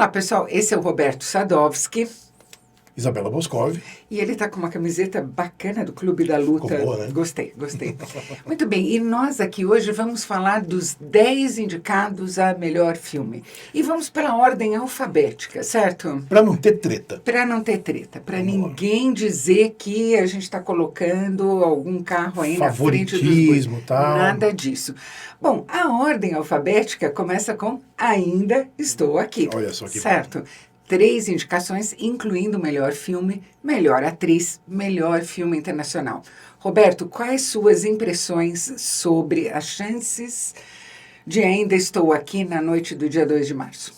Olá, pessoal. Esse é o Roberto Sadowski. Isabela Boscov. E ele está com uma camiseta bacana do Clube da Luta. Ficou boa, né? Gostei. Muito bem, e nós aqui hoje vamos falar dos 10 indicados a melhor filme. E vamos pela ordem alfabética, certo? Para não ter treta. Para não ter treta, para ninguém dizer que a gente está colocando algum carro aí na frente dos bois. Tal. Nada disso. Bom, a ordem alfabética começa com Ainda Estou Aqui. Olha só que certo? bom. 3 indicações, incluindo melhor filme, melhor atriz, melhor filme internacional. Roberto, quais suas impressões sobre as chances de Ainda Estou Aqui na noite do dia 2 de março?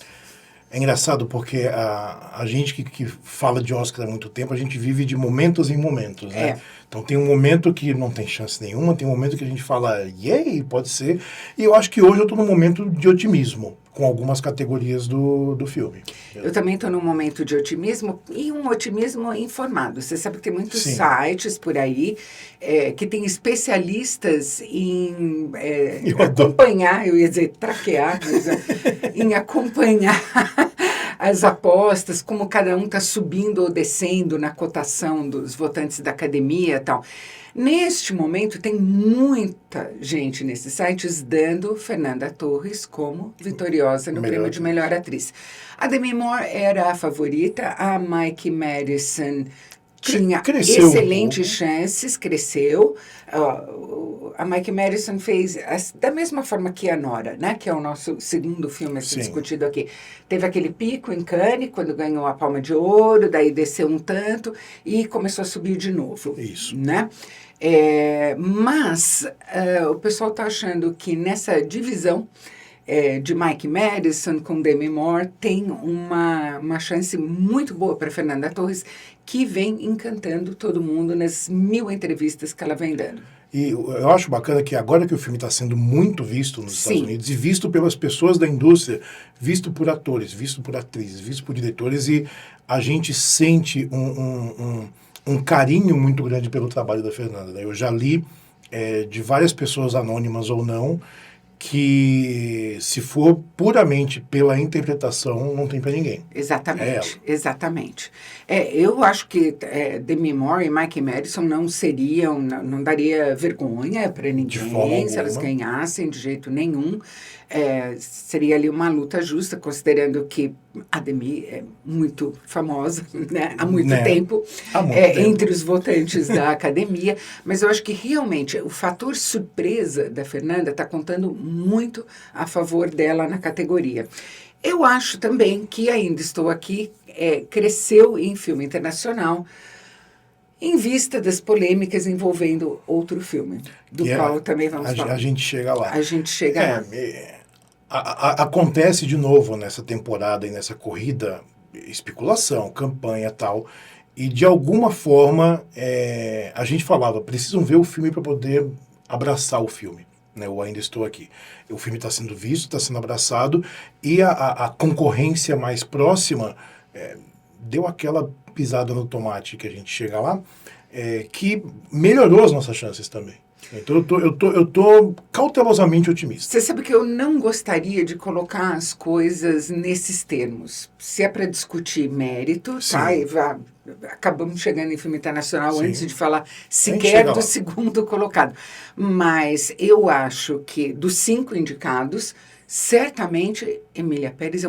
É engraçado porque a gente que fala de Oscar há muito tempo, a gente vive de momentos em momentos, né? É. Então tem um momento que não tem chance nenhuma, tem um momento que a gente fala, yay, pode ser. E eu acho que hoje eu estou num momento de otimismo com algumas categorias do filme. Eu também estou num momento de otimismo e um otimismo informado. Você sabe que tem muitos Sim. sites por aí que tem especialistas em Eu adoro. acompanhar, eu ia dizer traquear, mas em acompanhar as apostas, como cada um está subindo ou descendo na cotação dos votantes da academia e tal. Neste momento, tem muita gente nesses sites dando Fernanda Torres como vitoriosa no prêmio de melhor atriz. A Demi Moore era a favorita, a Mike Madison tinha excelentes chances, cresceu. A Mike Madison fez da mesma forma que a Nora, né, que é o nosso segundo filme a ser discutido aqui. Teve aquele pico em Cannes, quando ganhou a Palma de Ouro, daí desceu um tanto e começou a subir de novo. Isso. Né? Mas o pessoal está achando que nessa divisão de Mike Madison com Demi Moore tem uma chance muito boa para Fernanda Torres, que vem encantando todo mundo nas 1000 entrevistas que ela vem dando. E eu acho bacana que agora que o filme está sendo muito visto nos Estados Unidos, e visto pelas pessoas da indústria, visto por atores, visto por atrizes, visto por diretores, e a gente sente um carinho muito grande pelo trabalho da Fernanda. Né? Eu já li de várias pessoas anônimas ou não, que se for puramente pela interpretação, não tem para ninguém. Exatamente. Eu acho que Demi Moore e Mike Madison não daria vergonha para ninguém se elas ganhassem de jeito nenhum. Seria ali uma luta justa, considerando que a Demi é muito famosa, né? Há muito tempo, entre os votantes da academia, mas eu acho que realmente o fator surpresa da Fernanda está contando muito a favor dela na categoria. Eu acho também que Ainda Estou Aqui cresceu em filme internacional em vista das polêmicas envolvendo outro filme, do qual também vamos falar. A gente chega lá. A gente chega lá. Acontece de novo nessa temporada e nessa corrida, especulação, campanha e tal, e de alguma forma a gente falava, precisam ver o filme para poder abraçar o filme. Né, eu Ainda Estou Aqui. O filme está sendo visto, está sendo abraçado, e a concorrência mais próxima deu aquela pisada no tomate que a gente chega lá, que melhorou as nossas chances também. Então eu tô cautelosamente otimista. Você sabe que eu não gostaria de colocar as coisas nesses termos. Se é para discutir mérito, tá? E acabamos chegando em filme internacional antes de falar sequer do segundo colocado. Mas eu acho que dos 5 indicados, certamente Emília Pérez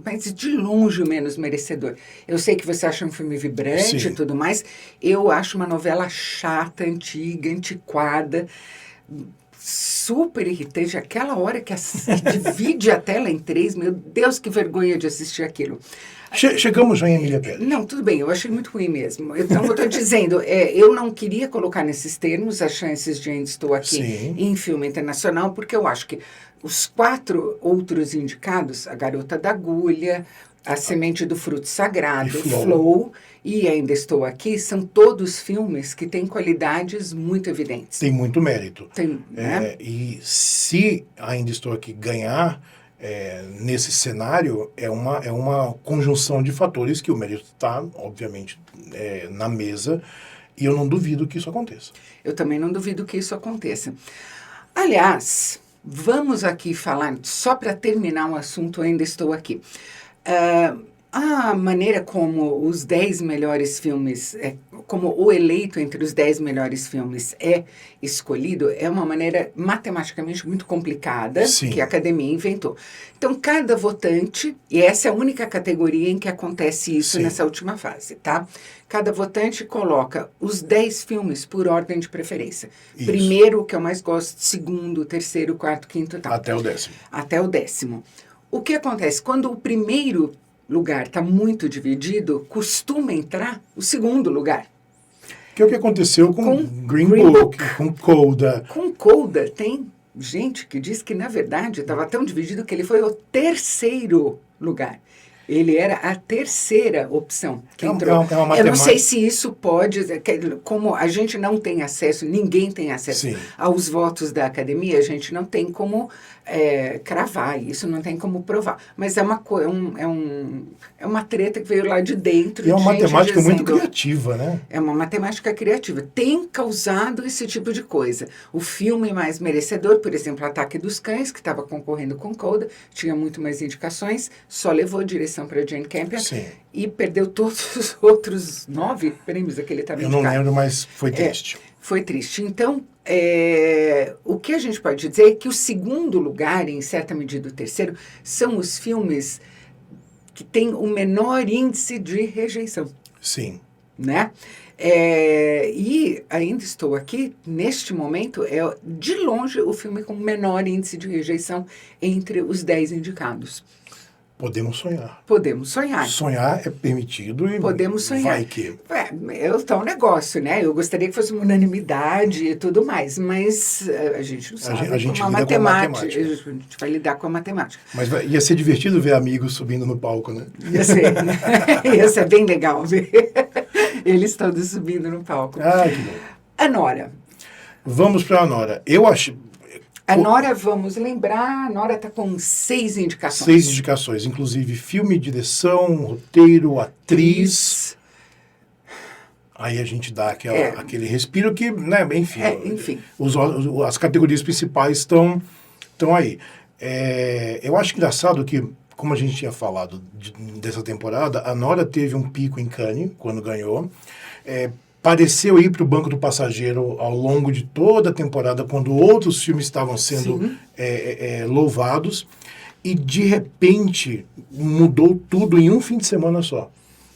mas de longe o menos merecedor. Eu sei que você acha um filme vibrante e tudo mais. Eu acho uma novela chata, antiga, antiquada, super irritante. Aquela hora que divide a tela em 3, meu Deus, que vergonha de assistir aquilo. Chegamos já em Emília Pérez. Não, tudo bem, eu achei muito ruim mesmo. Então, eu estou dizendo, eu não queria colocar nesses termos as chances de Ainda Estou Aqui em filme internacional, porque eu acho que os 4 outros indicados, A Garota da Agulha, A Semente do Fruto Sagrado, Flow e Ainda Estou Aqui, são todos filmes que têm qualidades muito evidentes. Tem muito mérito. Né? E se Ainda Estou Aqui ganhar, nesse cenário, é uma conjunção de fatores que o mérito está, obviamente, na mesa, e eu não duvido que isso aconteça. Eu também não duvido que isso aconteça. Aliás, vamos aqui falar, só para terminar o assunto, Ainda Estou Aqui. A maneira como os 10 melhores filmes, como o eleito entre os 10 melhores filmes é escolhido, é uma maneira matematicamente muito complicada Sim. que a academia inventou. Então, cada votante, e essa é a única categoria em que acontece isso Sim. nessa última fase, tá? Cada votante coloca os 10 filmes por ordem de preferência. Isso. Primeiro, o que eu mais gosto, segundo, terceiro, quarto, quinto e tal. Até o 10º. Até o 10º. O que acontece? Quando o primeiro lugar está muito dividido, costuma entrar o segundo lugar. Que é o que aconteceu com Green Green Book, com Coda. Com Coda, tem gente que diz que, na verdade, estava tão dividido que ele foi o terceiro lugar. Ele era a terceira opção que entrou. Eu não sei se isso pode... Como a gente não tem acesso, ninguém tem acesso Sim. aos votos da academia, a gente não tem como cravar isso, não tem como provar. Mas é uma treta que veio lá de dentro. E é uma matemática dizendo, muito criativa, né? É uma matemática criativa. Tem causado esse tipo de coisa. O filme mais merecedor, por exemplo, Ataque dos Cães, que estava concorrendo com Coda, tinha muito mais indicações, só levou direção para Jane Campion. Sim. E perdeu todos os outros 9 prêmios que ele estava indicado. Eu não lembro, mas foi triste. Foi triste. Então, o que a gente pode dizer é que o segundo lugar, em certa medida o terceiro, são os filmes que têm o menor índice de rejeição. Sim. Né? E ainda estou aqui, neste momento, é de longe o filme com menor índice de rejeição entre os 10 indicados. Podemos sonhar. Podemos sonhar. Sonhar é permitido e podemos sonhar. Vai que... Tá um negócio, né? Eu gostaria que fosse uma unanimidade e tudo mais, mas a gente não sabe. A gente com a matemática. A gente vai lidar com a matemática. Mas ia ser divertido ver amigos subindo no palco, né? Ia ser bem legal ver eles todos subindo no palco. Ah, que bom. A Nora. Vamos para a Nora. Eu acho... A Nora, vamos lembrar, a Nora está com 6 indicações. 6 indicações, inclusive filme, direção, roteiro, atriz. Aí a gente dá aquele respiro que, né, enfim. Enfim. As categorias principais estão aí. Eu acho engraçado que, como a gente tinha falado dessa temporada, a Nora teve um pico em Cannes, quando ganhou. Pareceu ir para o banco do passageiro ao longo de toda a temporada, quando outros filmes estavam sendo louvados, e de repente mudou tudo em um fim de semana só.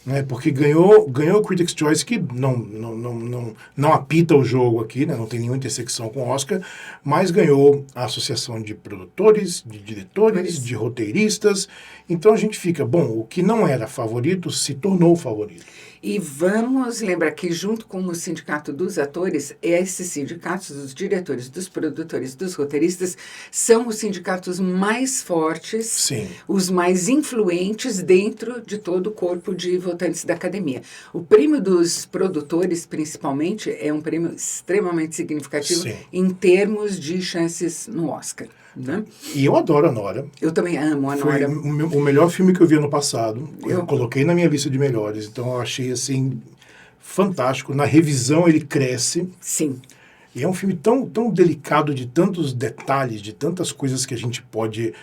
Né? Porque ganhou o Critics' Choice, que não apita o jogo aqui, né? Não tem nenhuma intersecção com o Oscar, mas ganhou a Associação de Produtores, de Diretores, de Roteiristas. Então a gente fica, bom, o que não era favorito se tornou favorito. E vamos lembrar que, junto com o Sindicato dos Atores, esses sindicatos dos diretores, dos produtores, dos roteiristas, são os sindicatos mais fortes, Sim. Os mais influentes dentro de todo o corpo de votantes da academia. O prêmio dos produtores, principalmente, é um prêmio extremamente significativo Sim. em termos de chances no Oscar. Né? E eu adoro a Nora. Eu também amo a Nora. Foi o melhor filme que eu vi ano passado. Eu coloquei na minha lista de melhores. Então eu achei assim fantástico. Na revisão ele cresce. Sim. E é um filme tão delicado, de tantos detalhes, de tantas coisas que a gente pode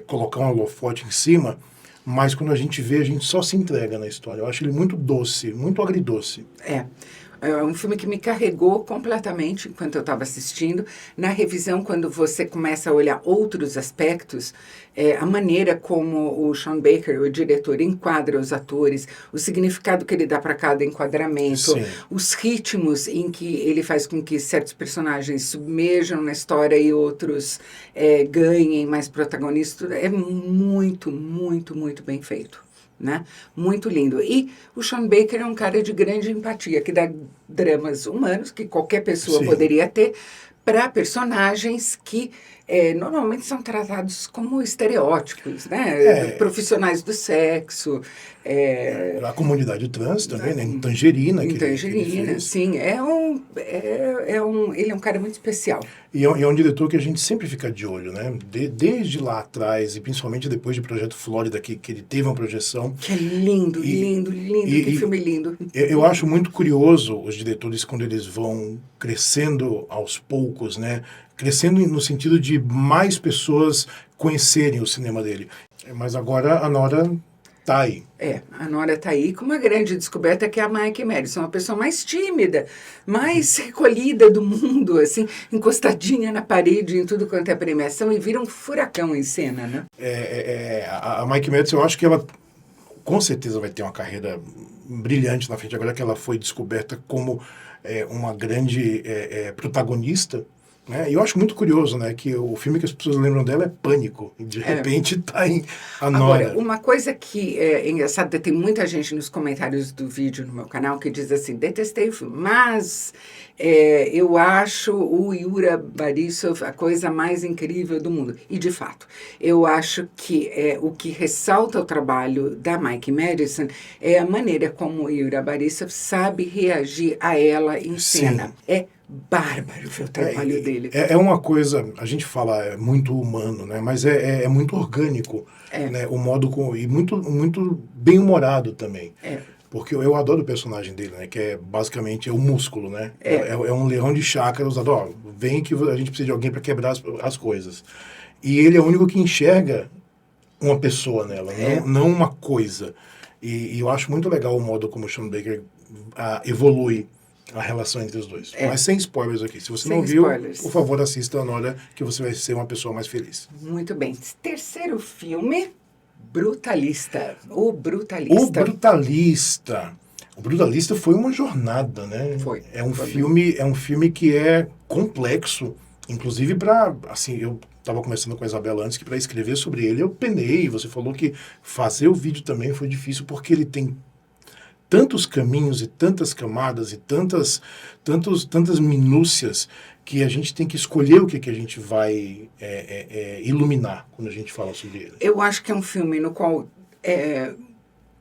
colocar um holofote em cima. Mas quando a gente vê, a gente só se entrega na história. Eu acho ele muito doce, muito agridoce. É um filme que me carregou completamente enquanto eu estava assistindo. Na revisão, quando você começa a olhar outros aspectos, a maneira como o Sean Baker, o diretor, enquadra os atores, o significado que ele dá para cada enquadramento, Sim. Os ritmos em que ele faz com que certos personagens submerjam na história e outros ganhem mais protagonismo, é muito, muito, muito bem feito. Né? Muito lindo. E o Sean Baker é um cara de grande empatia, que dá dramas humanos, que qualquer pessoa Sim. poderia ter, para personagens que normalmente são tratados como estereótipos, né? Profissionais do sexo. A comunidade trans também, né? Em Tangerina. Em Tangerina, sim. Ele é um cara muito especial. E é um diretor que a gente sempre fica de olho, né? Desde lá atrás, e principalmente depois de Projeto Flórida, que ele teve uma projeção. Que é lindo, lindo. Que filme lindo. Eu acho muito curioso os diretores quando eles vão crescendo aos poucos, né? Crescendo no sentido de mais pessoas conhecerem o cinema dele. Mas agora a Nora tá aí. A Nora tá aí com uma grande descoberta que é a Mike Madison, uma pessoa mais tímida, mais recolhida do mundo, assim, encostadinha na parede em tudo quanto é premiação e vira um furacão em cena, né? A Mike Madison, eu acho que ela com certeza vai ter uma carreira brilhante na frente, agora que ela foi descoberta como uma grande protagonista. Né? E eu acho muito curioso, né, que o filme que as pessoas lembram dela é Pânico, e de repente está em A Nora. Agora, uma coisa que é engraçada, tem muita gente nos comentários do vídeo no meu canal que diz assim, detestei o filme, mas eu acho o Yura Borisov a coisa mais incrível do mundo. E, de fato, eu acho que o que ressalta o trabalho da Mike Madison é a maneira como o Yura Borisov sabe reagir a ela em cena. Sim. É bárbaro ver o trabalho dele. É uma coisa, a gente fala, é muito humano, né? Mas é muito orgânico, né? O modo e muito bem-humorado também. Porque eu adoro o personagem dele, né? Que basicamente é o músculo, né? É um leão de chácara usado, vem que a gente precisa de alguém para quebrar as coisas. E ele é o único que enxerga uma pessoa nela, não uma coisa. E eu acho muito legal o modo como o Sean Baker evolui a relação entre os dois. Mas sem spoilers aqui. Se você não viu, por favor, assista A Nora, que você vai ser uma pessoa mais feliz. Muito bem. Terceiro filme, Brutalista. O Brutalista. O Brutalista foi uma jornada, né? Foi. É um filme que é complexo, inclusive para, assim, eu estava conversando com a Isabela antes que para escrever sobre ele eu penei. Você falou que fazer o vídeo também foi difícil porque ele tem tantos caminhos e tantas camadas e tantas minúcias que a gente tem que escolher o que a gente vai iluminar quando a gente fala sobre ele. Eu acho que é um filme no qual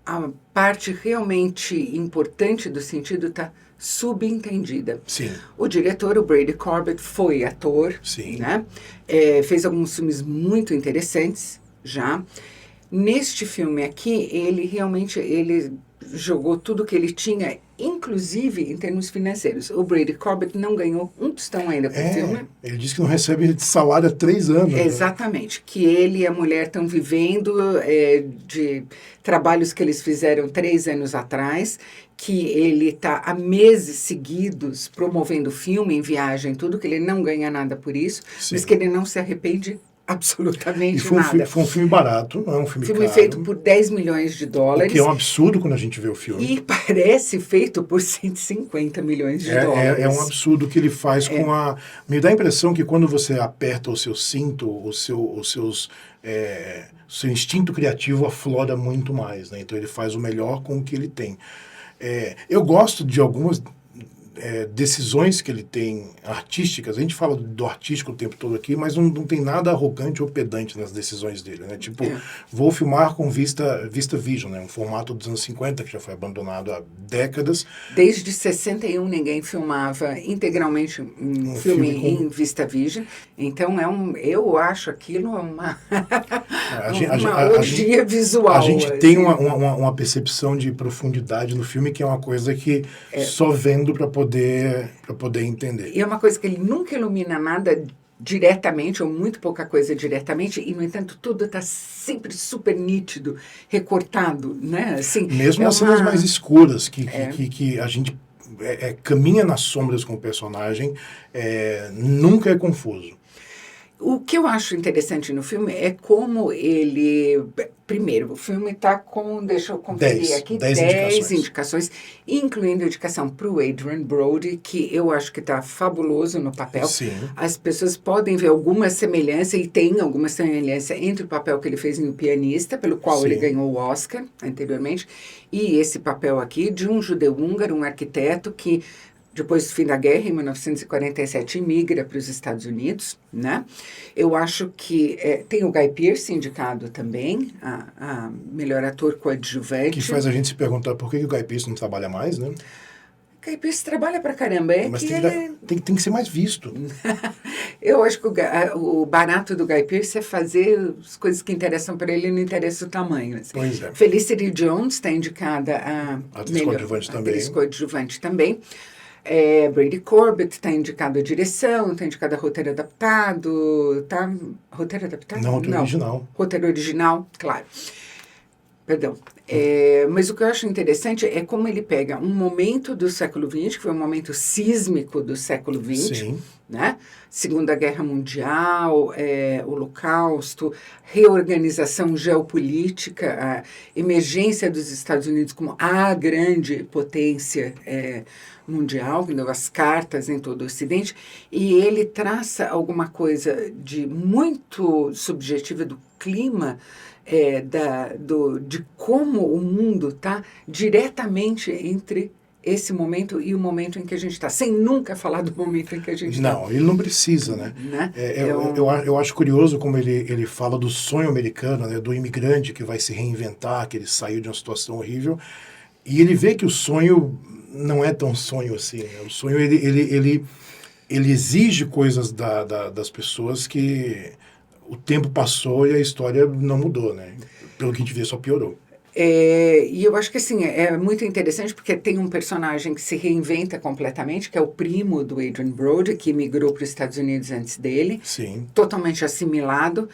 a parte realmente importante do sentido está subentendida. Sim. O diretor, o Brady Corbett, foi ator. Sim. Né? Fez alguns filmes muito interessantes já. Neste filme aqui, ele realmente jogou tudo que ele tinha, inclusive em termos financeiros. O Brady Corbett não ganhou um tostão ainda com o filme. Ele disse que não recebe salário há 3 anos. Exatamente. Né? Que ele e a mulher estão vivendo de trabalhos que eles fizeram 3 anos atrás, que ele está há meses seguidos promovendo filme, em viagem, tudo, que ele não ganha nada por isso, Sim. mas que ele não se arrepende absolutamente nada. Foi um filme barato, não é um filme caro. Filme feito por $10 milhões. O que é um absurdo quando a gente vê o filme. E parece feito por $150 milhões. É um absurdo que ele faz com a... Me dá a impressão que quando você aperta o seu cinto, o seu instinto criativo aflora muito mais, né? Então ele faz o melhor com o que ele tem. Eu gosto de algumas decisões que ele tem artísticas. A gente fala do artístico o tempo todo aqui, mas não tem nada arrogante ou pedante nas decisões dele, né? Tipo, vou filmar com VistaVision, né? Um formato dos anos 50 que já foi abandonado há décadas. Desde 61 ninguém filmava integralmente um filme em VistaVision. Então eu acho aquilo uma orgia visual. A gente tem uma percepção de profundidade no filme que é uma coisa que só vendo para poder entender. E é uma coisa que ele nunca ilumina nada diretamente, ou muito pouca coisa diretamente, e, no entanto, tudo está sempre super nítido, recortado, né? Assim, mesmo nas cenas mais escuras, que a gente caminha nas sombras com o personagem, nunca é confuso. O que eu acho interessante no filme é como ele... Primeiro, o filme está com, deixa eu conferir aqui, 10 indicações, incluindo a indicação para o Adrien Brody, que eu acho que está fabuloso no papel. Sim. As pessoas podem ver alguma semelhança, e tem alguma semelhança entre o papel que ele fez em O Pianista, pelo qual ele ganhou o Oscar anteriormente, e esse papel aqui de um judeu húngaro, um arquiteto que... Depois do fim da guerra, em 1947, imigra para os Estados Unidos, né? Eu acho que tem o Guy Pearce indicado também, a melhor ator coadjuvante. Que faz a gente se perguntar por que o Guy Pearce não trabalha mais, né? Guy Pearce trabalha pra caramba. Mas tem que ser mais visto. Eu acho que o barato do Guy Pearce é fazer as coisas que interessam para ele e não interessa o tamanho. Assim. Pois é. Felicity Jones está indicada a atriz coadjuvante também. Brady Corbett está indicado a direção, está indicado a roteiro adaptado, tá? Roteiro adaptado? Não, roteiro original. Roteiro original, claro. Perdão. Mas o que eu acho interessante é como ele pega um momento do século XX, que foi um momento sísmico do século XX, Sim. né? Segunda Guerra Mundial, Holocausto, reorganização geopolítica, a emergência dos Estados Unidos como a grande potência mundial, as cartas em todo o Ocidente, e ele traça alguma coisa de muito subjetiva do clima, de como o mundo está diretamente entre esse momento e o momento em que a gente está, sem nunca falar do momento em que a gente está. Não, ele não precisa, né? Eu acho curioso como ele fala do sonho americano, né, do imigrante que vai se reinventar, que ele saiu de uma situação horrível, e ele vê que o sonho não é tão sonho assim. Né? O sonho, ele exige coisas das pessoas que o tempo passou e a história não mudou, né? Pelo que a gente vê, só piorou. E eu acho que assim, é muito interessante porque tem um personagem que se reinventa completamente, que é o primo do Adrien Brody, que migrou para os Estados Unidos antes dele. Sim. Totalmente assimilado.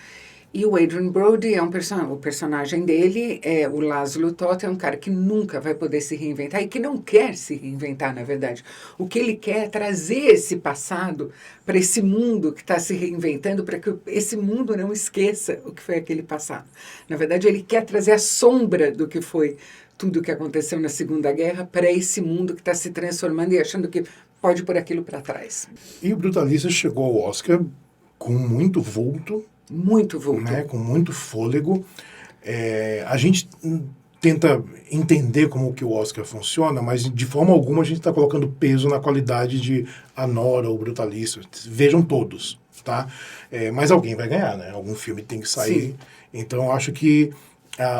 E o Adrien Brody é o personagem dele, o Laszlo Toth, é um cara que nunca vai poder se reinventar e que não quer se reinventar, na verdade. O que ele quer é trazer esse passado para esse mundo que está se reinventando, para que esse mundo não esqueça o que foi aquele passado. Na verdade, ele quer trazer a sombra do que foi tudo o que aconteceu na Segunda Guerra para esse mundo que está se transformando e achando que pode pôr aquilo para trás. E o Brutalista chegou ao Oscar com muito vulto. Muito vulto. Né, com muito fôlego. A gente tenta entender como que o Oscar funciona, mas de forma alguma a gente está colocando peso na qualidade de Anora ou Brutalista. Vejam todos, tá? Mas alguém vai ganhar, né? Algum filme tem que sair. Sim. Então, eu acho que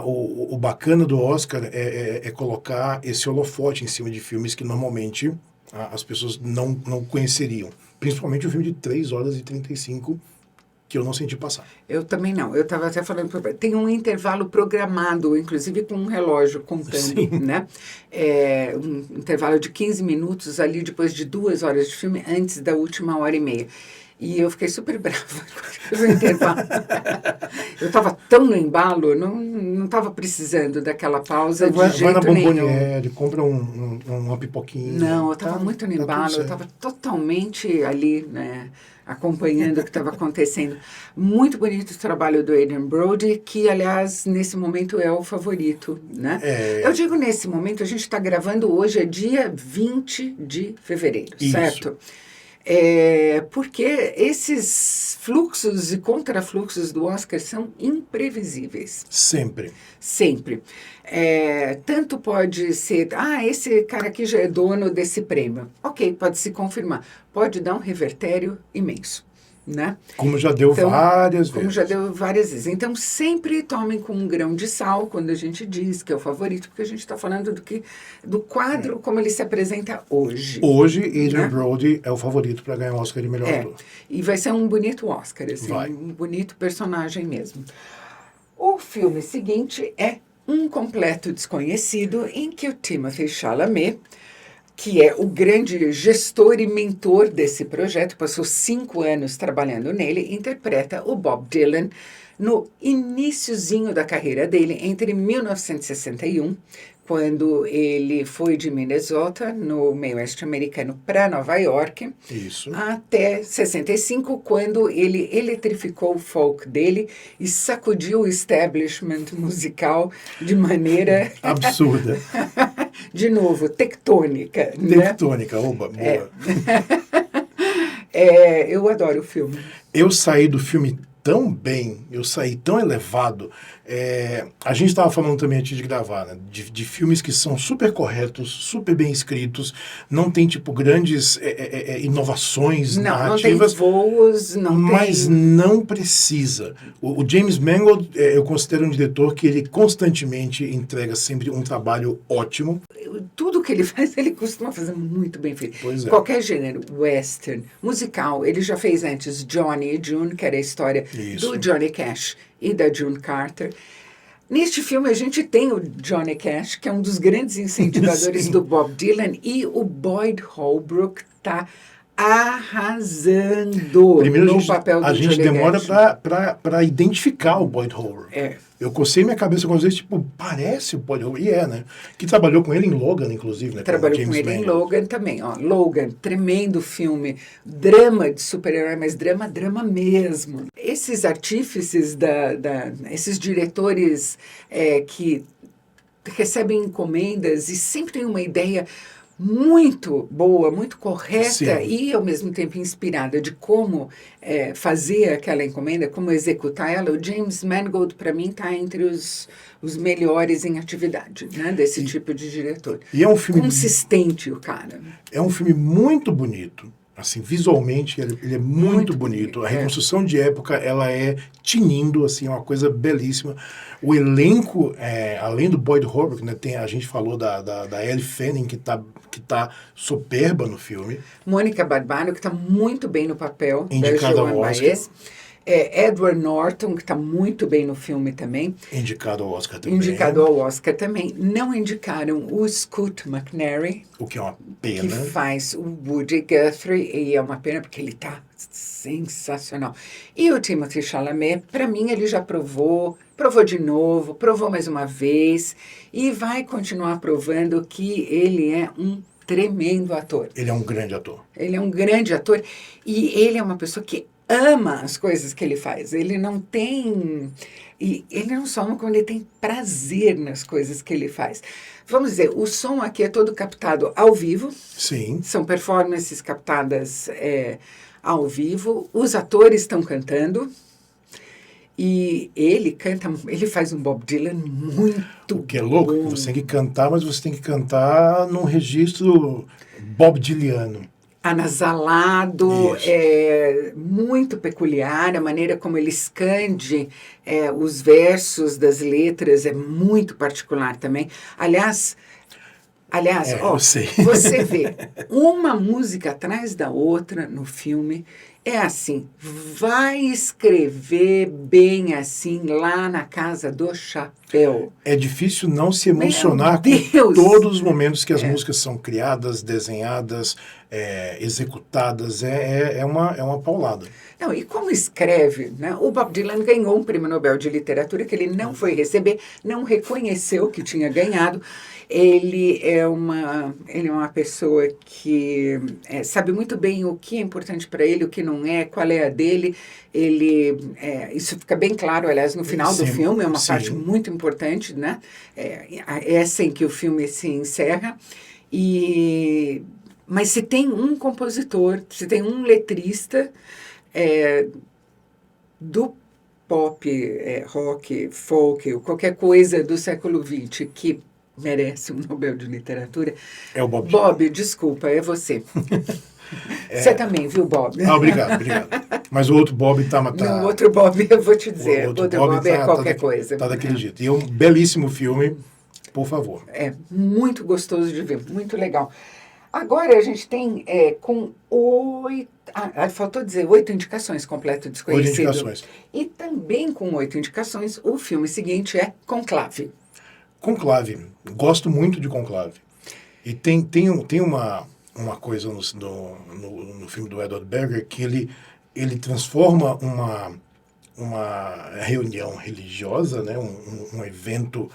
o bacana do Oscar é colocar esse holofote em cima de filmes que normalmente as pessoas não conheceriam. Principalmente o filme de 3 horas e 35 que eu não senti passar. Eu também não. Eu estava até falando, tem um intervalo programado, inclusive com um relógio contando, sim, né? Um intervalo de 15 minutos ali depois de 2 horas de filme, antes da última hora e meia. E eu fiquei super brava com o intervalo. Eu estava tão no embalo, não estava precisando daquela pausa de jeito nenhum. Vai na Bomboniere, compra uma pipoquinha. Não, eu estava muito no embalo, eu estava totalmente ali, né, acompanhando o que estava acontecendo. Muito bonito o trabalho do Adrien Brody, que, aliás, nesse momento é o favorito, né? Eu digo nesse momento, a gente está gravando hoje, é dia 20 de fevereiro, isso, certo? Porque esses fluxos e contrafluxos do Oscar são imprevisíveis. Sempre. Sempre. Tanto pode ser, esse cara aqui já é dono desse prêmio. Ok, pode se confirmar. Pode dar um revertério imenso, né? Como já deu várias vezes. Como já deu várias vezes. Então, sempre tomem com um grão de sal quando a gente diz que é o favorito, porque a gente está falando do quadro como ele se apresenta hoje. Hoje, Adrien Brody é o favorito para ganhar o Oscar de melhor ator. E vai ser um bonito Oscar, assim, um bonito personagem mesmo. O filme seguinte é Um Completo Desconhecido, em que o Timothée Chalamet, que é o grande gestor e mentor desse projeto, passou 5 anos trabalhando nele, interpreta o Bob Dylan no iniciozinho da carreira dele, entre 1961, quando ele foi de Minnesota, no meio oeste americano, para Nova York, isso, até 65, quando ele eletrificou o folk dele e sacudiu o establishment musical de maneira... absurda. De novo, tectônica. Tectônica, né? Oba, boa. Eu adoro o filme. Eu saí do filme tão bem, eu saí tão elevado. A gente estava falando também antes de gravar, né, de filmes que são super corretos, super bem escritos, não tem tipo grandes inovações narrativas. Não tem voos, mas não precisa. O James Mangold, eu considero um diretor que ele constantemente entrega sempre um trabalho ótimo. Tudo que ele faz, ele costuma fazer muito bem feito. Pois é. Qualquer gênero, western, musical, ele já fez antes Johnny e June, que era a história do Johnny Cash e da June Carter. Neste filme a gente tem o Johnny Cash, que é um dos grandes incentivadores do Bob Dylan, e o Boyd Holbrook está arrasando Primeiro no papel do a gente Johnny demora Depp. para identificar o Boyd Holbrook. É. Eu cocei minha cabeça algumas vezes, tipo, parece o Boyd Holbrook. E né? Que trabalhou com ele em Logan, inclusive, né? Trabalhou com ele em Logan também. Ó, Logan, tremendo filme. Drama de super-herói, mas drama mesmo. Esses artífices, esses diretores que recebem encomendas e sempre têm uma ideia muito boa, muito correta. Sim. E, ao mesmo tempo, inspirada de como fazer aquela encomenda, como executar ela. O James Mangold, para mim, está entre os melhores em atividade, né, desse tipo de diretor. E é um filme consistente, o cara. É um filme muito bonito. Assim, visualmente, ele é muito bonito. A reconstrução de época, ela é tinindo, assim, é uma coisa belíssima. O elenco, além do Boyd Holbrook, né, a gente falou da Elle Fanning, que tá superba no filme. Mônica Barbaro, que está muito bem no papel. Indicada ao Oscar. Edward Norton, que está muito bem no filme também. Indicado ao Oscar também. Indicado ao Oscar também. Não indicaram o Scoot McNairy. O que é uma pena. Que faz o Woody Guthrie. E é uma pena porque ele está sensacional. E o Timothée Chalamet, para mim, ele já provou de novo, provou mais uma vez. E vai continuar provando que ele é um tremendo ator. Ele é um grande ator. Ele é um grande ator. E ele é uma pessoa que ama as coisas que ele faz. Ele não tem... E ele não só ama, como ele tem prazer nas coisas que ele faz. Vamos dizer, o som aqui é todo captado ao vivo. Sim. São performances captadas ao vivo. Os atores estão cantando. E ele faz um Bob Dylan muito bom. O que é louco, você tem que cantar, mas você tem que cantar num registro Bob Dyliano. Anasalado, muito peculiar, a maneira como ele escande os versos das letras é muito particular também. Aliás, você vê uma música atrás da outra no filme, é assim, vai escrever bem assim lá na Casa do Chapéu. É difícil não se emocionar com todos os momentos que as músicas são criadas, desenhadas, executadas. É uma paulada. Não, e como escreve, né? O Bob Dylan ganhou um prêmio Nobel de Literatura que ele não foi receber, não reconheceu que tinha ganhado. Ele é uma pessoa que sabe muito bem o que é importante para ele, o que não é, qual é a dele. Isso fica bem claro, aliás, no final do filme, é uma parte muito importante, né? Essa em que o filme se encerra. Mas se tem um compositor, se tem um letrista do pop, rock, folk, ou qualquer coisa do século XX que merece um Nobel de Literatura. É o Bob. Bob, desculpa, é você. Você também, viu, Bob? Obrigado. Mas o outro Bob tá... O outro Bob, eu vou te dizer, o outro Bob é qualquer coisa. Tá daquele jeito. E é um belíssimo filme, por favor. É muito gostoso de ver, muito legal. Agora a gente tem com 8... faltou dizer 8 indicações, completo desconhecido. 8 indicações. E também com 8 indicações, o filme seguinte é Conclave. Conclave. Gosto muito de Conclave. E tem uma coisa no filme do Edward Berger que ele transforma uma reunião religiosa, né, um evento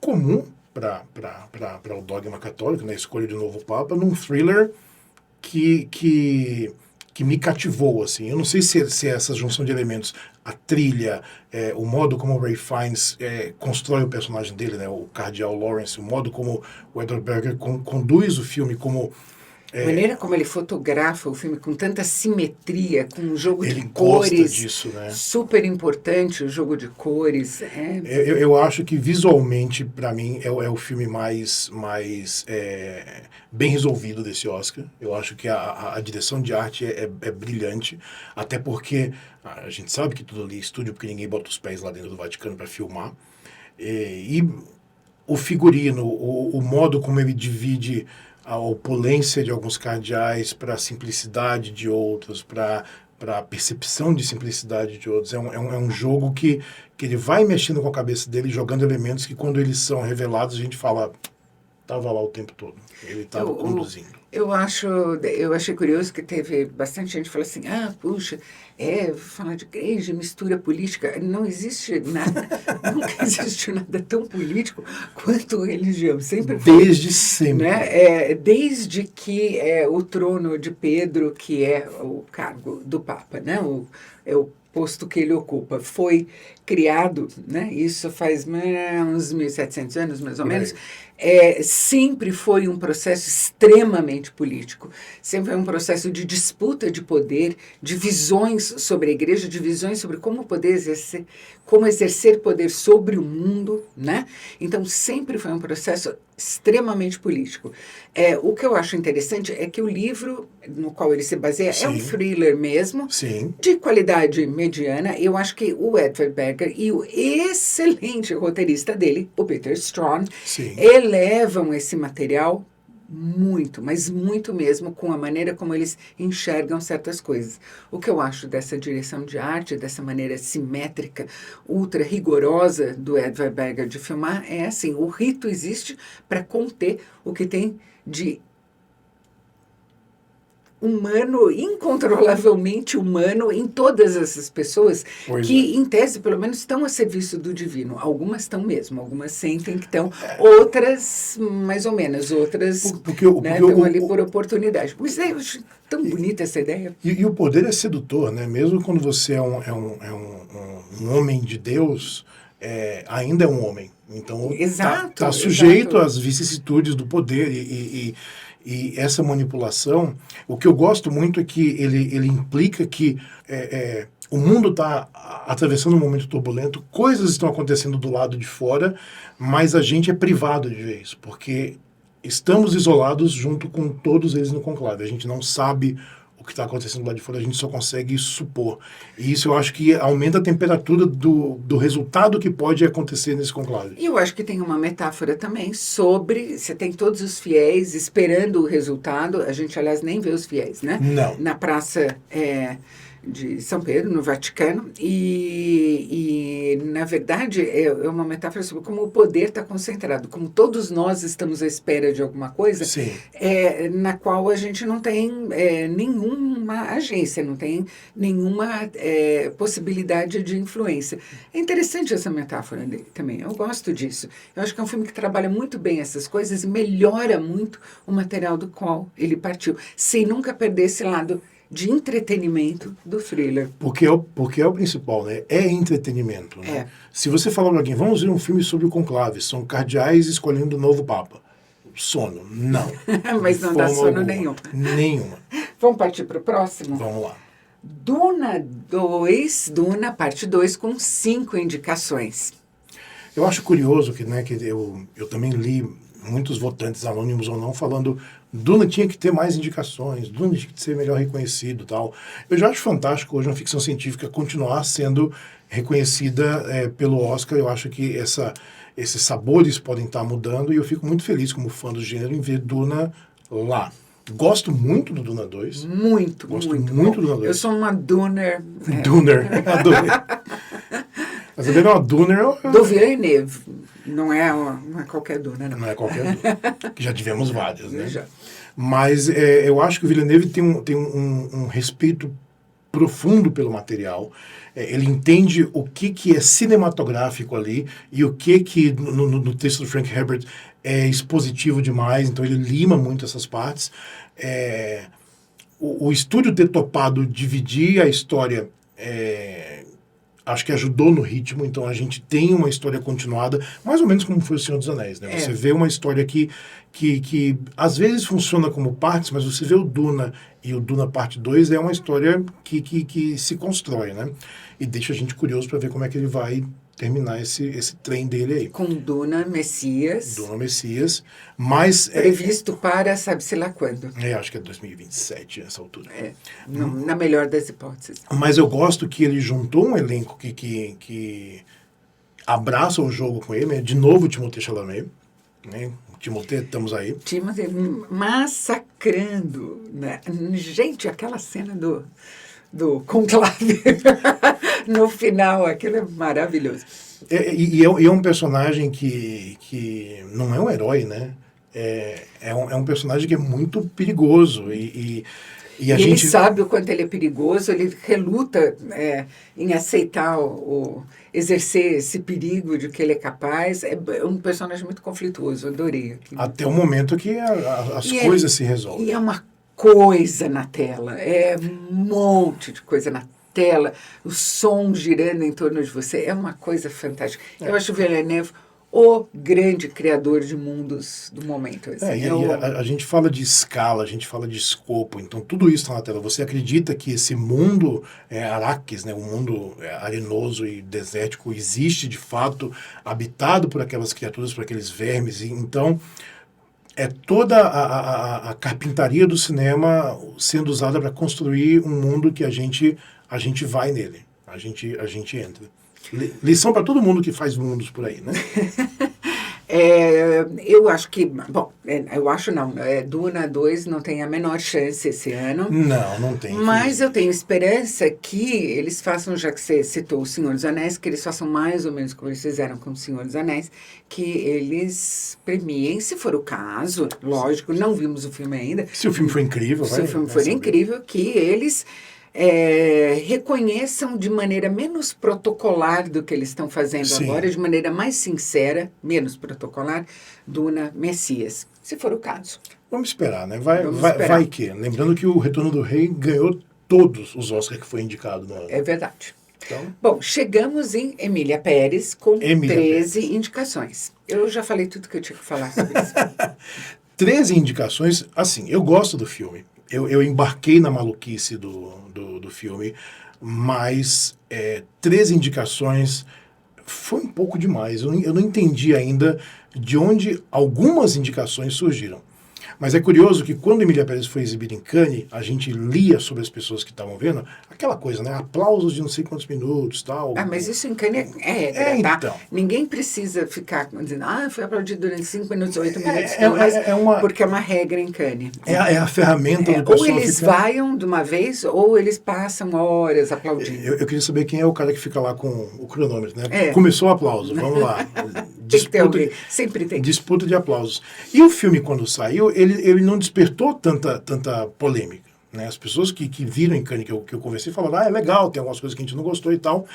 comum para o dogma católico, né, a escolha de novo Papa, num thriller que me cativou, assim. Eu não sei se é essa junção de elementos, a trilha, o modo como o Ralph Fiennes constrói o personagem dele, né, o Cardeal Lawrence, o modo como o Edward Berger conduz o filme, como... A maneira como ele fotografa o filme com tanta simetria, com um jogo de cores. Ele gosta disso, né? Super importante o jogo de cores. Eu acho que visualmente, para mim, é o filme mais bem resolvido desse Oscar. Eu acho que a direção de arte é brilhante, até porque a gente sabe que tudo ali é estúdio, porque ninguém bota os pés lá dentro do Vaticano para filmar. E o figurino, o modo como ele divide a opulência de alguns cardeais para a simplicidade de outros, para a percepção de simplicidade de outros. É um jogo que ele vai mexendo com a cabeça dele, jogando elementos que, quando eles são revelados, a gente fala, estava lá o tempo todo. Ele estava conduzindo. Eu achei curioso que teve bastante gente que falou assim, puxa, falar de igreja, mistura política. Não existe nada, nunca existiu nada tão político quanto religião. Sempre foi. Desde sempre. Né? Desde que o trono de Pedro, que é o cargo do Papa, né? É o posto que ele ocupa, foi criado, né? Isso faz uns 1.700 anos, mais ou menos, sempre foi um processo extremamente político, sempre foi um processo de disputa de poder, de visões sobre a igreja, de visões sobre como exercer poder sobre o mundo, né? Então, sempre foi um processo extremamente político. O que eu acho interessante é que o livro no qual ele se baseia é um thriller mesmo, de qualidade mediana. Eu acho que o Edward Berger e o excelente roteirista dele, o Peter Straughan, elevam esse material muito, mas muito mesmo, com a maneira como eles enxergam certas coisas. O que eu acho dessa direção de arte, dessa maneira simétrica, ultra rigorosa do Edward Berger de filmar, é assim, o rito existe para conter o que tem de humano, incontrolavelmente humano, em todas essas pessoas que, em tese, pelo menos, estão a serviço do divino. Algumas estão mesmo, algumas sentem que estão, outras, mais ou menos, outras estão ali por oportunidade. Mas eu acho tão bonita essa ideia. E o poder é sedutor, né? Mesmo quando você é um homem de Deus, ainda é um homem. Então, está sujeito às vicissitudes do poder e essa manipulação. O que eu gosto muito é que ele implica que o mundo está atravessando um momento turbulento, coisas estão acontecendo do lado de fora, mas a gente é privado de ver isso, porque estamos isolados junto com todos eles no conclave. A gente não sabe o que está acontecendo lá de fora, a gente só consegue supor. E isso eu acho que aumenta a temperatura do resultado que pode acontecer nesse conclave. E eu acho que tem uma metáfora também sobre, você tem todos os fiéis esperando o resultado, a gente, aliás, nem vê os fiéis, né? Não. Na praça de São Pedro, no Vaticano, e na verdade, é uma metáfora sobre como o poder está concentrado, como todos nós estamos à espera de alguma coisa, na qual a gente não tem nenhuma agência, não tem nenhuma possibilidade de influência. É interessante essa metáfora dele também, eu gosto disso. Eu acho que é um filme que trabalha muito bem essas coisas e melhora muito o material do qual ele partiu, sem nunca perder esse lado de entretenimento do thriller. Porque é o principal, né? É entretenimento, né? Se você falar para alguém, vamos ver um filme sobre o conclave, são cardeais escolhendo o novo papa. Sono, não. Mas não dá sono nenhum. Nenhuma. Vamos partir para o próximo? Vamos lá. Duna parte 2, com 5 indicações. Eu acho curioso que eu também li muitos votantes, anônimos ou não, falando Duna tinha que ter mais indicações, Duna tinha que ser melhor reconhecido e tal. Eu já acho fantástico hoje uma ficção científica continuar sendo reconhecida pelo Oscar. Eu acho que esses sabores podem estar mudando e eu fico muito feliz como fã do gênero em ver Duna lá. Gosto muito do Duna 2. Gosto muito do Duna 2. Eu sou uma Duner. Duner. Mas também não é uma Duner. Do Villeneuve. Não é qualquer Duna, não. Não é qualquer Duna. Que já tivemos várias, né? Já. Mas eu acho que o Villeneuve tem um respeito profundo pelo material. Ele entende o que é cinematográfico ali e o que no texto do Frank Herbert é expositivo demais, então ele lima muito essas partes. O estúdio ter topado dividir a história acho que ajudou no ritmo, então a gente tem uma história continuada, mais ou menos como foi o Senhor dos Anéis, né? Você vê uma história que às vezes funciona como partes, mas você vê o Duna e o Duna parte 2 é uma história que se constrói, né? E deixa a gente curioso para ver como é que ele vai terminar esse trem dele aí. Com Duna Messias. Mas... previsto para sabe-se lá quando. Acho que é 2027, nessa altura. Na melhor das hipóteses. Mas eu gosto que ele juntou um elenco que abraça o jogo com ele, né? De novo o Timothée Chalamet, né? Timothée, estamos aí. Timothée massacrando, né? Gente, aquela cena do conclave no final, aquilo é maravilhoso. E é um personagem que não é um herói, né? é um personagem que é muito perigoso e a Ele gente... sabe o quanto ele é perigoso, ele reluta em aceitar exercer esse perigo de que ele é capaz. É um personagem muito conflituoso, eu adorei aquilo. Até o momento que as coisas se resolvem. E é uma coisa na tela, é um monte de coisa na tela, o som girando em torno de você, é uma coisa fantástica. Eu acho o Villeneuve o grande criador de mundos do momento. Assim. A gente fala de escala, a gente fala de escopo, então tudo isso está na tela. Você acredita que esse mundo Arrakis, né, o mundo arenoso e desértico, existe de fato, habitado por aquelas criaturas, por aqueles vermes, e então é toda a carpintaria do cinema sendo usada para construir um mundo que a gente vai nele, a gente entra. Lição para todo mundo que faz mundos por aí, né? Eu acho que... Bom, eu acho não. Duna 2 não tem a menor chance esse ano. Não tem. Mas eu tenho esperança que eles façam, já que você citou O Senhor dos Anéis, que eles façam mais ou menos como eles fizeram com O Senhor dos Anéis, que eles premiem, se for o caso, lógico, não vimos o filme ainda. Se o filme for incrível, Se o filme for incrível, que eles... reconheçam de maneira menos protocolar do que eles estão fazendo agora, de maneira mais sincera, menos protocolar, Duna Messias, se for o caso. Vamos esperar, né? Vai que. Lembrando que o Retorno do Rei ganhou todos os Oscars que foi indicado no ano. É verdade. Então... Bom, chegamos em Emília Pérez com 13 indicações. Eu já falei tudo que eu tinha que falar sobre isso. 13 indicações, assim, eu gosto do filme. Eu embarquei na maluquice do filme, mas 13 indicações foi um pouco demais. Eu não entendi ainda de onde algumas indicações surgiram. Mas é curioso que quando Emília Pérez foi exibida em Cannes, a gente lia sobre as pessoas que estavam vendo, aquela coisa, né? Aplausos de não sei quantos minutos, tal. Mas isso em Cannes é regra, tá? Então. Ninguém precisa ficar dizendo, foi aplaudido durante 5 minutos, 8 minutos, porque é uma regra em Cannes. É a ferramenta do pessoal. Ou eles vaiam de uma vez, ou eles passam horas aplaudindo. Eu queria saber quem é o cara que fica lá com o cronômetro, né? Começou o aplauso, vamos lá. Sempre tem. Disputa de aplausos. E o filme, quando saiu, ele não despertou tanta polêmica. Né? As pessoas que viram em Cannes, que eu conversei, falaram, é legal, tem algumas coisas que a gente não gostou e tal.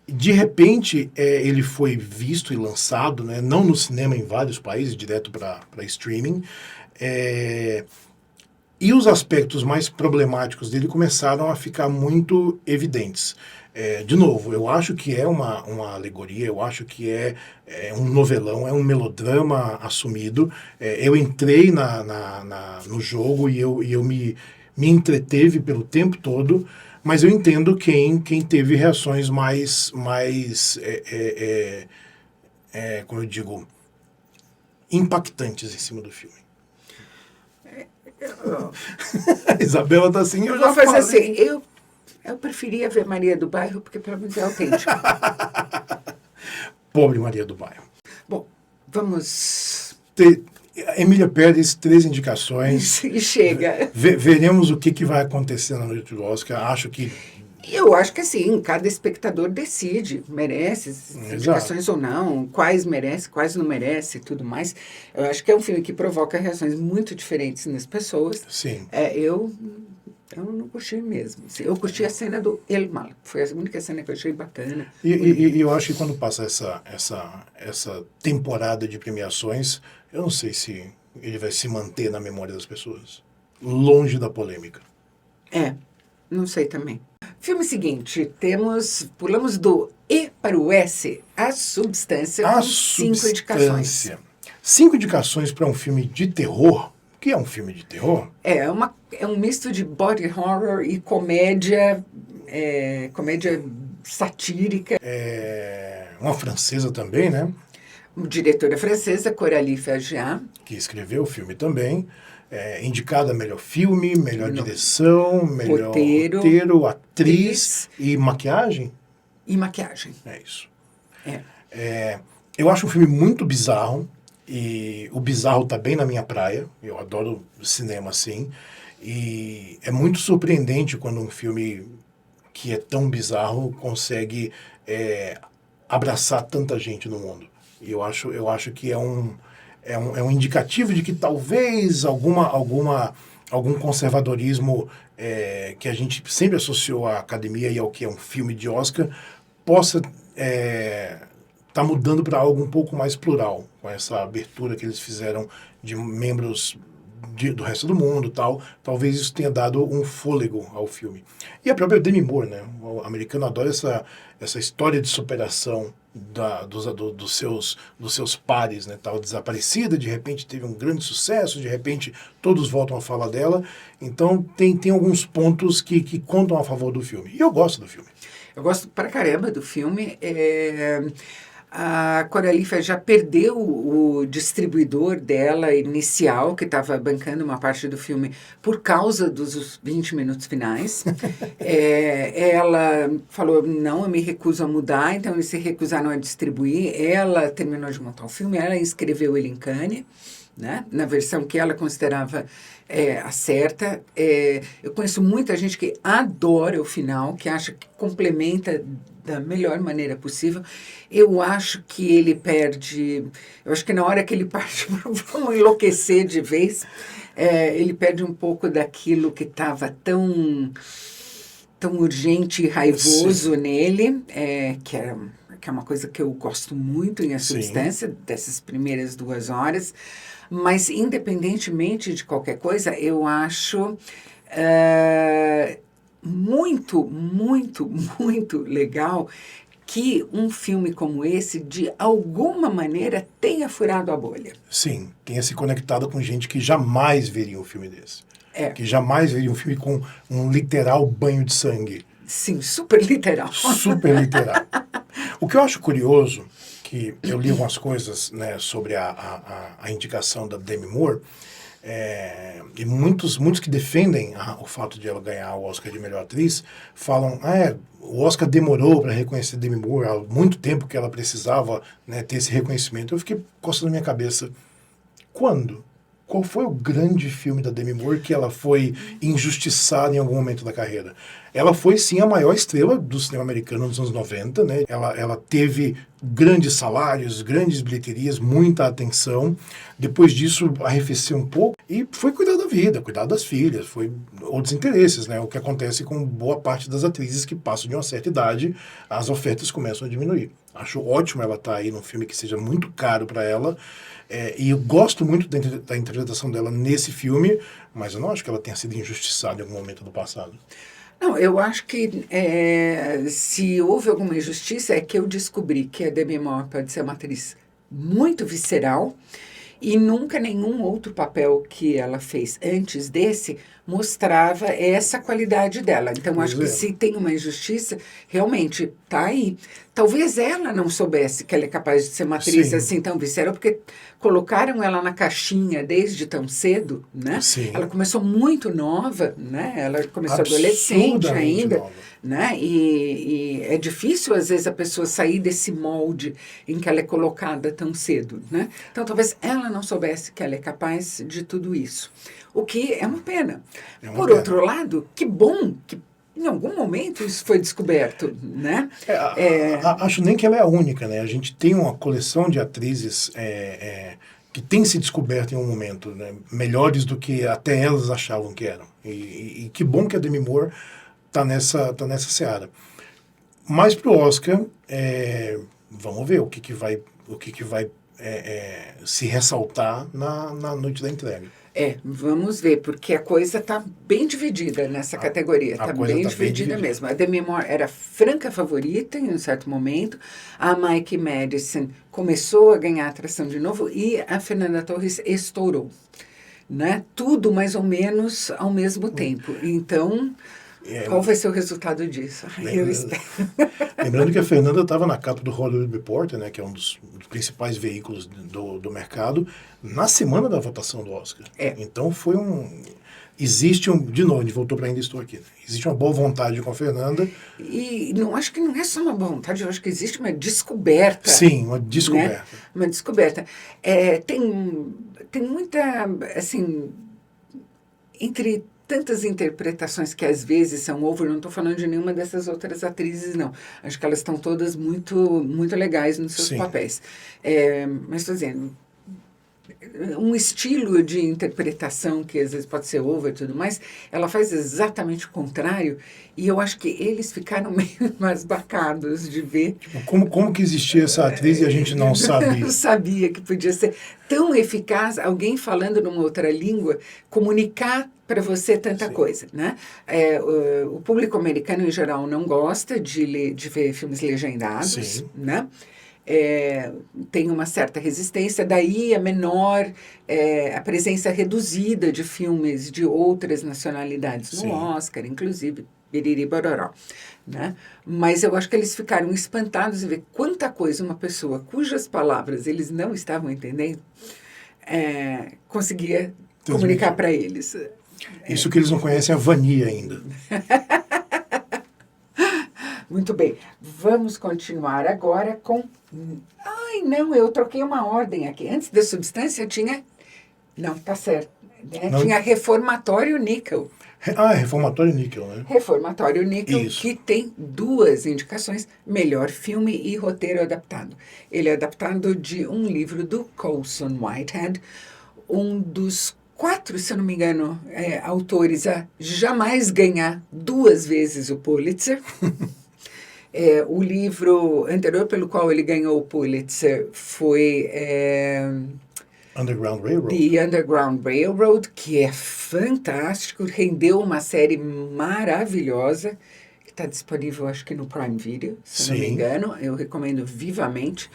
De repente, ele foi visto e lançado, né? Não no cinema, em vários países, direto para streaming. E os aspectos mais problemáticos dele começaram a ficar muito evidentes. De novo, eu acho que é uma alegoria, eu acho que é um novelão, é um melodrama assumido. Eu entrei no jogo e eu me entreteve pelo tempo todo, mas eu entendo quem teve reações mais como eu digo, impactantes em cima do filme. A Isabela tá assim, eu já vou fazer assim, eu preferia ver Maria do Bairro, porque pelo menos é autêntico. Pobre Maria do Bairro. Bom, vamos... Emília Pérez, 13 indicações. E chega. Veremos o que vai acontecer na noite do Oscar. Eu acho que assim, cada espectador decide, merece indicações ou não, quais merece, quais não merece e tudo mais. Eu acho que é um filme que provoca reações muito diferentes nas pessoas. Sim. Eu não curti mesmo. Eu curti a cena do El Mal. Foi a única cena que eu achei bacana. E eu acho que quando passa essa temporada de premiações, eu não sei se ele vai se manter na memória das pessoas. Longe da polêmica. Não sei também. Filme seguinte, pulamos do E para o S, A Substância, com 5 indicações. 5 indicações para um filme de terror. O que é um filme de terror? É um misto de body horror e comédia satírica. Uma francesa também, né? Diretora francesa, Coralie Fagiat. Que escreveu o filme também. Indicada melhor filme, melhor direção, melhor roteiro, atriz e maquiagem? E maquiagem. É isso. Eu acho um filme muito bizarro, e o bizarro está bem na minha praia. Eu adoro cinema assim. E é muito surpreendente quando um filme que é tão bizarro consegue abraçar tanta gente no mundo. E eu acho que é um indicativo de que talvez algum conservadorismo que a gente sempre associou à academia e ao que é um filme de Oscar possa tá mudando para algo um pouco mais plural, com essa abertura que eles fizeram de membros do resto do mundo, tal. Talvez isso tenha dado um fôlego ao filme. E a própria Demi Moore, né? O americano adora essa história de superação dos seus pares, né? Tal desaparecida, de repente teve um grande sucesso, de repente todos voltam a falar dela. Então tem alguns pontos que contam a favor do filme. E eu gosto do filme. Eu gosto pra caramba do filme. A Coralie já perdeu o distribuidor dela inicial, que estava bancando uma parte do filme, por causa dos 20 minutos finais. Ela falou, não, eu me recuso a mudar, então eles se recusaram a distribuir. Ela terminou de montar o filme, ela inscreveu ele em Cannes, né, na versão que ela considerava a certa. Eu conheço muita gente que adora o final, que acha que complementa da melhor maneira possível. Eu acho que ele perde... Eu acho que na hora que ele parte para enlouquecer de vez, ele perde um pouco daquilo que estava tão urgente e raivoso Sim. nele, que é uma coisa que eu gosto muito em A Substância, dessas primeiras 2 horas. Mas, independentemente de qualquer coisa, eu acho muito, muito, muito legal que um filme como esse, de alguma maneira, tenha furado a bolha. Sim, tenha se conectado com gente que jamais veria um filme desse. Que jamais veria um filme com um literal banho de sangue. Sim, super literal. Super literal. O que eu acho curioso, que eu li algumas coisas, né, sobre a indicação da Demi Moore, e muitos que defendem o fato de ela ganhar o Oscar de melhor atriz falam, o Oscar demorou para reconhecer Demi Moore, há muito tempo que ela precisava, né, ter esse reconhecimento. Eu fiquei coçando na minha cabeça, quando? Qual foi o grande filme da Demi Moore que ela foi injustiçada em algum momento da carreira? Ela foi, sim, a maior estrela do cinema americano nos anos 90, né? Ela teve grandes salários, grandes bilheterias, muita atenção. Depois disso, arrefeceu um pouco e foi cuidar da vida, cuidar das filhas, foi outros interesses, né? O que acontece com boa parte das atrizes que passam de uma certa idade, as ofertas começam a diminuir. Acho ótimo ela estar aí num filme que seja muito caro para ela. E eu gosto muito da interpretação dela nesse filme, mas eu não acho que ela tenha sido injustiçada em algum momento do passado. Não, eu acho que se houve alguma injustiça é que eu descobri que a Demi Moore pode ser uma atriz muito visceral e nunca nenhum outro papel que ela fez antes desse mostrava essa qualidade dela. Então, acho que se tem uma injustiça, realmente está aí. Talvez ela não soubesse que ela é capaz de ser uma atriz assim tão visceral, porque colocaram ela na caixinha desde tão cedo, né? Sim. Ela começou muito nova, né? Ela começou adolescente ainda, nova. Né? E é difícil, às vezes, a pessoa sair desse molde em que ela é colocada tão cedo, né? Então, talvez ela não soubesse que ela é capaz de tudo isso. O que é uma pena. Por outro lado, que bom que em algum momento isso foi descoberto, né? Acho nem que ela é a única, né? A gente tem uma coleção de atrizes que tem se descoberto em um momento, né? Melhores do que até elas achavam que eram. E que bom que a Demi Moore tá nessa seara. Mas pro Oscar, vamos ver o que vai se ressaltar na noite da entrega. Vamos ver, porque a coisa está bem dividida nessa categoria. Está bem dividida mesmo. A Demi Moore era franca favorita em um certo momento. A Mikey Madison começou a ganhar atração de novo e a Fernanda Torres estourou. Né? Tudo mais ou menos ao mesmo tempo. Então, qual vai ser o resultado disso? Eu espero. Lembrando que a Fernanda estava na capa do Hollywood Reporter, né, que é um dos principais veículos do mercado, na semana da votação do Oscar. Então foi de novo, a gente voltou para Ainda Estou Aqui. Né? Existe uma boa vontade com a Fernanda. E acho que não é só uma boa vontade, eu acho que existe uma descoberta. Sim, uma descoberta. Né? Uma descoberta. Tem muita, assim, entre tantas interpretações que às vezes são over, não estou falando de nenhuma dessas outras atrizes, não. Acho que elas estão todas muito, muito legais nos seus papéis. Mas estou dizendo, um estilo de interpretação que às vezes pode ser over e tudo mais, ela faz exatamente o contrário, e eu acho que eles ficaram meio embasbacados de ver. Tipo, como que existia essa atriz e a gente não sabia? Não sabia que podia ser tão eficaz alguém falando numa outra língua comunicar para você tanta Sim. coisa, né? O público americano em geral não gosta de ver filmes legendados, Sim. né? Tem uma certa resistência, daí a presença reduzida de filmes de outras nacionalidades no Sim. Oscar, inclusive Biriri Bororó, né? Mas eu acho que eles ficaram espantados em ver quanta coisa uma pessoa cujas palavras eles não estavam entendendo conseguia comunicar para eles. Isso que eles não conhecem a Vania ainda. Muito bem, vamos continuar agora com... Ai, não, eu troquei uma ordem aqui. Antes da substância tinha... Não, tá certo. Né? Não. Tinha Reformatório Níquel. Reformatório Níquel, né? Reformatório Níquel, Isso. que tem 2 indicações, melhor filme e roteiro adaptado. Ele é adaptado de um livro do Colson Whitehead, um dos 4, se eu não me engano, autores a jamais ganhar 2 vezes o Pulitzer. O livro anterior pelo qual ele ganhou o Pulitzer foi Underground Railroad. The Underground Railroad, que é fantástico, rendeu uma série maravilhosa, que está disponível, acho que no Prime Video, se não me engano. Eu recomendo vivamente.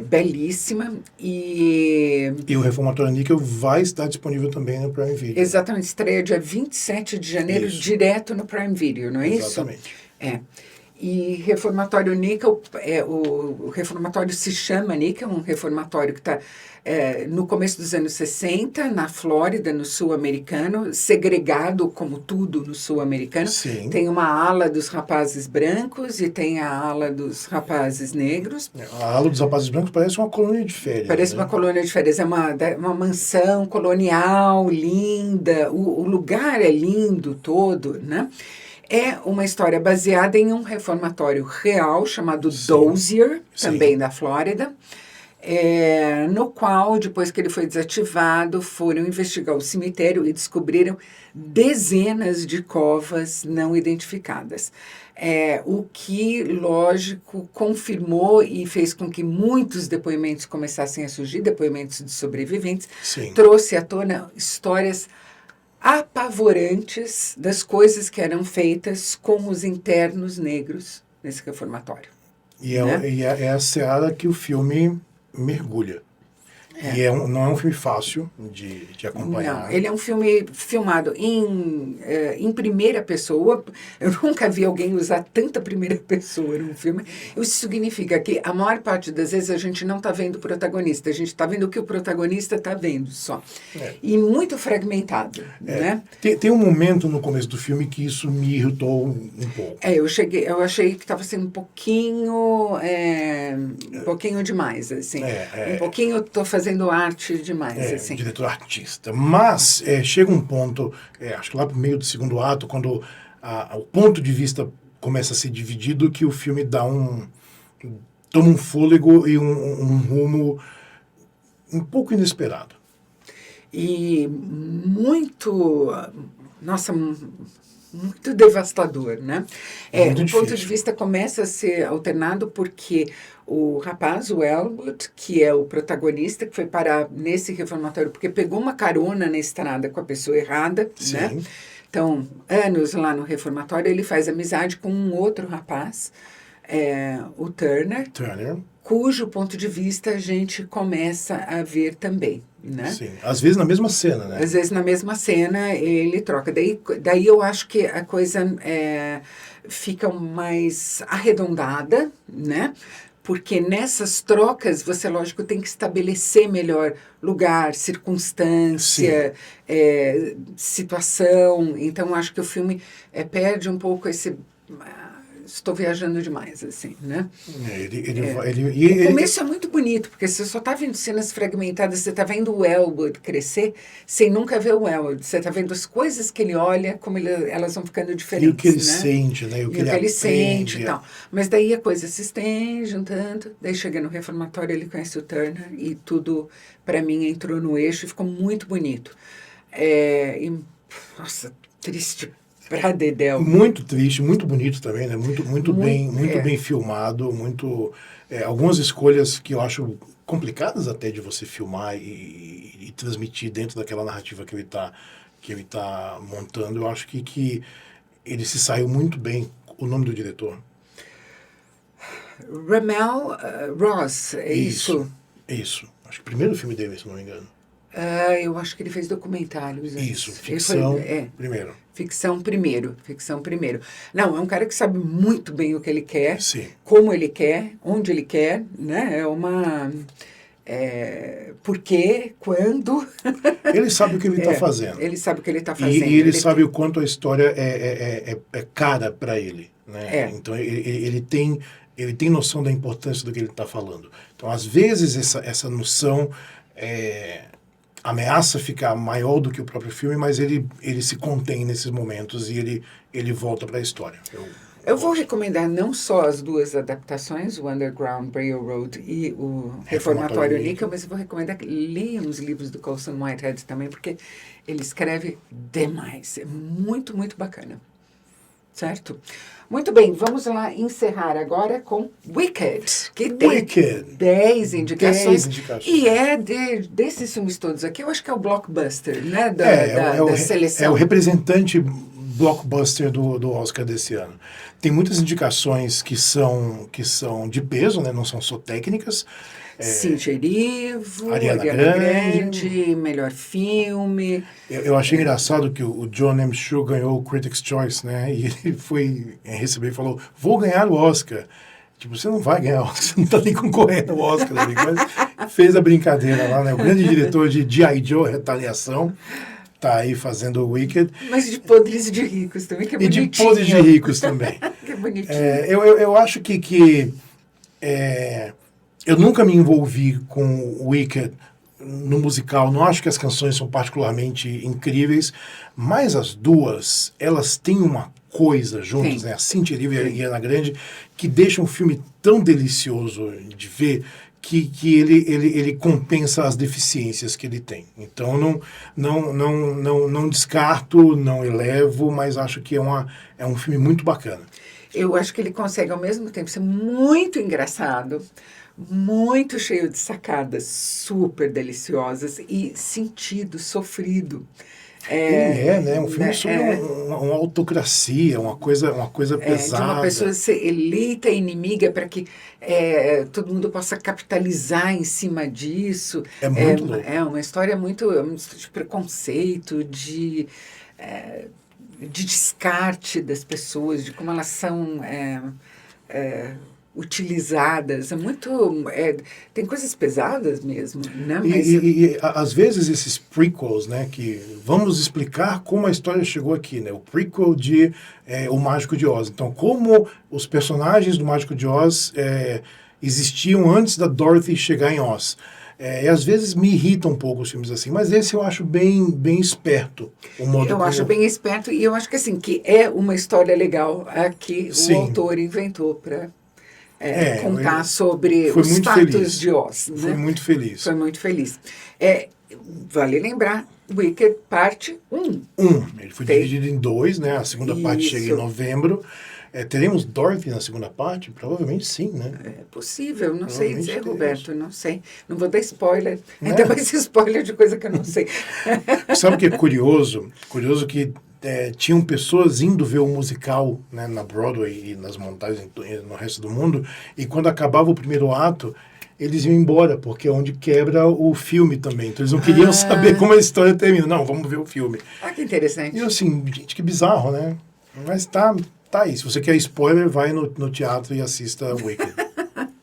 Belíssima. E o Reformatório Níquel vai estar disponível também no Prime Video. Exatamente, estreia dia 27 de janeiro, Isso. Direto no Prime Video, não é Exatamente. isso? E Reformatório Níquel, o reformatório se chama Níquel, um reformatório que está no começo dos anos 60, na Flórida, no sul americano, segregado como tudo no sul americano. Sim. Tem uma ala dos rapazes brancos e tem a ala dos rapazes negros. A ala dos rapazes brancos parece uma colônia de férias. Parece uma colônia de férias, é uma mansão colonial linda, o lugar é lindo todo, né? É uma história baseada em um reformatório real chamado Dozier, também da Flórida, no qual, depois que ele foi desativado, foram investigar o cemitério e descobriram dezenas de covas não identificadas. O que, lógico, confirmou e fez com que muitos depoimentos começassem a surgir, depoimentos de sobreviventes, trouxe à tona histórias apavorantes das coisas que eram feitas com os internos negros nesse reformatório. E é a seara que o filme mergulha. E não é um filme fácil de acompanhar. Não, ele é um filme filmado em primeira pessoa. Eu nunca vi alguém usar tanta primeira pessoa num filme. Isso significa que a maior parte das vezes a gente não está vendo o protagonista, a gente está vendo o que o protagonista está vendo só. E muito fragmentado, né? Tem um momento no começo do filme que isso me irritou um pouco. Eu achei que estava sendo um pouquinho demais, assim. Um pouquinho eu estou fazendo arte demais, assim. Diretor artista. Mas chega um ponto, acho que lá pro meio do segundo ato, quando o ponto de vista começa a ser dividido, que o filme toma um fôlego e um rumo um pouco inesperado. E muito devastador, né? O ponto de vista começa a ser alternado porque o rapaz, o Elwood, que é o protagonista, que foi parar nesse reformatório porque pegou uma carona na estrada com a pessoa errada, né? Então, anos lá no reformatório, ele faz amizade com um outro rapaz, o Turner, cujo ponto de vista a gente começa a ver também, né? Sim, às vezes na mesma cena, né? Às vezes na mesma cena ele troca. Daí eu acho que a coisa fica mais arredondada, né? Porque nessas trocas você, lógico, tem que estabelecer melhor lugar, circunstância, situação. Então, acho que o filme perde um pouco estou viajando demais, assim, né? O começo é muito bonito, porque você só está vendo cenas fragmentadas, você está vendo o Elwood crescer sem nunca ver o Elwood. Você está vendo as coisas que ele olha, como elas vão ficando diferentes, e o que ele né? sente, né? E o que ele sente e tal. Mas daí a coisa se estende um tanto, daí chega no reformatório, ele conhece o Turner e tudo, para mim, entrou no eixo e ficou muito bonito. Nossa, triste pra dedéu. Muito triste, muito bonito também, né? Muito bem filmado, algumas escolhas que eu acho complicadas até de você filmar e transmitir dentro daquela narrativa que ele tá montando. Eu acho que ele se saiu muito bem. O nome do diretor? Ramel Ross, é isso? Isso. Acho que o primeiro filme dele, se não me engano. Eu acho que ele fez documentários. Isso, ficção primeiro. Ficção primeiro. Não, é um cara que sabe muito bem o que ele quer, Sim. como ele quer, onde ele quer, né? Por quê, quando. Ele sabe o que ele está fazendo. Ele sabe o que ele está fazendo. E ele sabe o quanto a história é cara para ele. Né? Então, ele tem noção da importância do que ele está falando. Então, às vezes, essa noção ameaça ficar maior do que o próprio filme, mas ele se contém nesses momentos e ele volta para a história. Eu vou recomendar não só as duas adaptações, o Underground Railroad e o Reformatório Nickel, mas eu vou recomendar que leiam os livros do Colson Whitehead também, porque ele escreve demais. É muito, muito bacana. Certo? Muito bem, vamos lá encerrar agora com Wicked, que tem 10 indicações. E desses filmes todos aqui, eu acho que é o blockbuster, né, da seleção. É o representante blockbuster do Oscar desse ano. Tem muitas indicações que são de peso, né, não são só técnicas. Cynthia Erivo, Ariana Grande, melhor filme. Eu achei engraçado que o John M. Chu ganhou o Critics' Choice, né? E ele foi receber e falou, vou ganhar o Oscar. Tipo, você não vai ganhar o Oscar, você não está nem concorrendo ao Oscar. Mas fez a brincadeira lá, né? O grande diretor de G.I. Joe, Retaliação, tá aí fazendo o Wicked. Mas de podres de ricos também, que é bonitinho. E de podres de ricos também. Que bonitinho. Eu acho que eu nunca me envolvi com o Wicked no musical, não acho que as canções são particularmente incríveis, mas as duas, elas têm uma coisa juntas, né? A Cynthia Erivo e a Ariana Grande, que deixa um filme tão delicioso de ver que ele compensa as deficiências que ele tem. Então, não descarto, não elevo, mas acho que é um filme muito bacana. Eu acho que ele consegue, ao mesmo tempo, ser muito engraçado, muito cheio de sacadas super deliciosas e sentido, sofrido. Né? Um filme sobre uma autocracia, uma coisa pesada. De uma pessoa ser eleita inimiga para que todo mundo possa capitalizar em cima disso. É muito louco. É uma história muito de preconceito, de descarte das pessoas, de como elas são utilizadas. Tem coisas pesadas mesmo, né? E às vezes esses prequels, né, que vamos explicar como a história chegou aqui, né? O prequel de O Mágico de Oz. Então, como os personagens do Mágico de Oz existiam antes da Dorothy chegar em Oz. E às vezes me irrita um pouco os filmes assim, mas esse eu acho bem esperto. Acho bem esperto e eu acho que assim, que é uma história legal que o autor inventou para contar sobre o status de Oz. Né? Foi muito feliz. Foi muito feliz. Vale lembrar, Wicked parte 1. Ele foi dividido em 2, né? A segunda parte chega em novembro. Teremos Dorothy na segunda parte? Provavelmente sim, né? É possível, não sei dizer, Roberto, não sei. Não vou dar spoiler. Ainda mais spoiler de coisa que eu não sei. Sabe o que é curioso? Curioso que tinham pessoas indo ver o musical, né, na Broadway e nas montagens no resto do mundo, e quando acabava o primeiro ato, eles iam embora, porque é onde quebra o filme também. Então eles não queriam saber como a história termina. Não, vamos ver o filme. Que interessante. E assim, gente, que bizarro, né? Mas tá aí. Se você quer spoiler, vai no teatro e assista Wicked.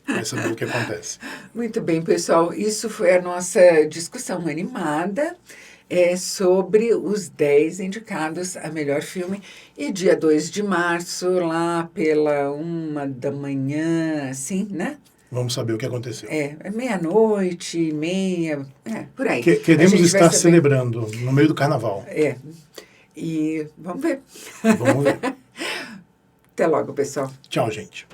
Vai saber o que acontece. Muito bem, pessoal. Isso foi a nossa discussão animada. é sobre os 10 indicados a melhor filme. E dia 2 de março, lá pela 1h, assim, né? Vamos saber o que aconteceu. É meia-noite, meia, por aí. Queremos A gente vai estar saber. celebrando no meio do carnaval. E vamos ver. Vamos ver. Até logo, pessoal. Tchau, gente.